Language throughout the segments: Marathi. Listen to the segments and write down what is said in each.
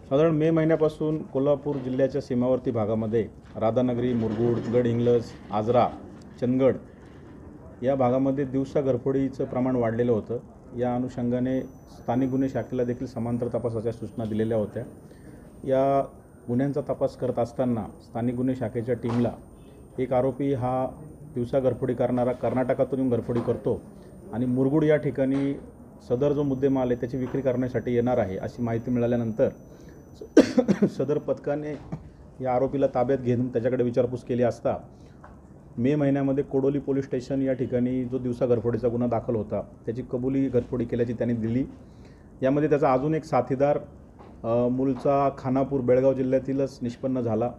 साधारण मे महिन्यापासून कोल्हापूर जिल्ह्याच्या सीमावर्ती भागामध्ये राधानगरी, मुरगुड, गडहिंग्लज, आजरा, चंदगड या भागामध्ये दिवसा घरफोडीचं प्रमाण वाढलेलं होतं। या अनुषंगाने स्थानिक गुन्हे शाखेला देखील समांतर तपासाच्या सूचना दिलेल्या होत्या। या गुन्ह्यांचा तपास करत असताना स्थानिक गुन्हे शाखेच्या टीमला एक आरोपी हा दिवसा घरफोडी करणारा कर्नाटकातून येऊन घरफोडी करतो आणि मुरगुड या ठिकाणी सदर जो मुद्देमाल आहे त्याची विक्री करण्यासाठी येणार आहे अशी माहिती मिळाल्यानंतर सदर पथकाने या आरोपीला ताब्यात घेऊन त्याच्याकडे विचारपूस केली असता मे महिन्यामध्ये कोडोली पोलीस स्टेशन या ठिकाणी जो दिवसा घरफोडीचा गुन्हा दाखल होता त्याची कबुली घरफोडी केल्याची त्यांनी दिली। यामध्ये त्याचा अजून एक साथीदार मूळचा खानापूर बेळगाव जिल्ह्यातीलच निष्पन्न झाला।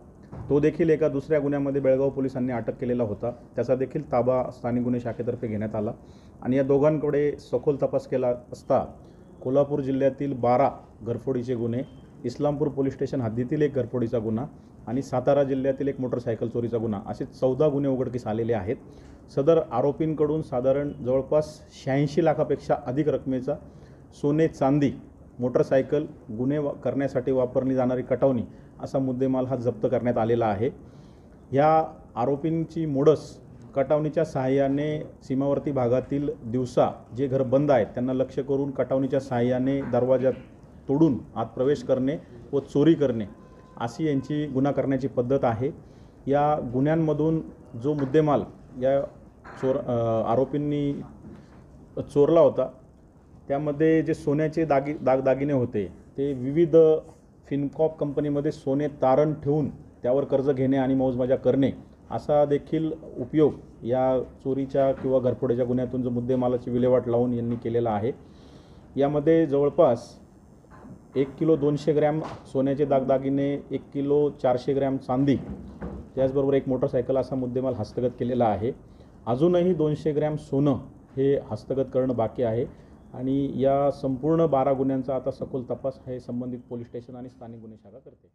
तो देखील एका दुसऱ्या गुन्ह्यामध्ये बेळगाव पोलिसांनी अटक केलेला होता। त्याचा देखील ताबा स्थानिक गुन्हे शाखेतर्फे घेण्यात आला आणि या दोघांकडे सखोल तपास केला असता कोल्हापूर जिल्ह्यातील 12 घरफोडीचे गुन्हे, इस्लामपूर पोलीस स्टेशन हद्दीतील एक घरफोडीचा गुन्हा आणि सातारा जिल्ह्यातील एक मोटरसायकल चोरीचा गुन्हा असे 14 गुन्हे उघडकीस आलेले आहेत। सदर आरोपींकडून साधारण जवळपास 86 लाखापेक्षा अधिक रकमेचा सोने, चांदी, मोटरसायकल, गुन्हे करण्यासाठी वापरली जाणारी कटावणी असा मुद्देमाल हा जप्त करण्यात आलेला आहे। या आरोपींची मोडस कटावणीच्या सहाय्याने सीमावर्ती भागातील दिवसा जे घर बंद आहेत त्यांना लक्ष्य करून कटावणीच्या सहाय्याने दरवाजा तोडून आत प्रवेश करणे व चोरी करणे अशी यांची गुन्हा करण्याची पद्धत आहे। या गुन्ह्यांमधून जो मुद्देमाल या आरोपींनी चोरला होता त्यामध्ये जे सोन्याचे दागिने होते ते विविध फिनकॉप कंपनीमध्ये सोने तारण ठेवून त्यावर कर्ज घेणे आणि मौजमजा करणे असा देखील उपयोग या चोरीच्या किंवा घरफोडीच्या गुन्ह्यातून जो मुद्देमालाची विल्हेवाट लावून यांनी केलेला आहे। यामध्ये जवळपास 1 किलो 200 ग्रॅम सोन्याचे दागिने, 1 किलो 400 ग्रॅम चांदी, त्याचबरोबर एक मोटरसायकल असा मुद्देमाल हस्तगत केलेला आहे। अजूनही 200 ग्रॅम सोनं हे हस्तगत करणं बाकी आहे आणि या संपूर्ण 12 गुन्ह्यांचा आता सखोल तपास हे संबंधित पोलीस स्टेशन आणि स्थानिक गुन्हे शाखा करते।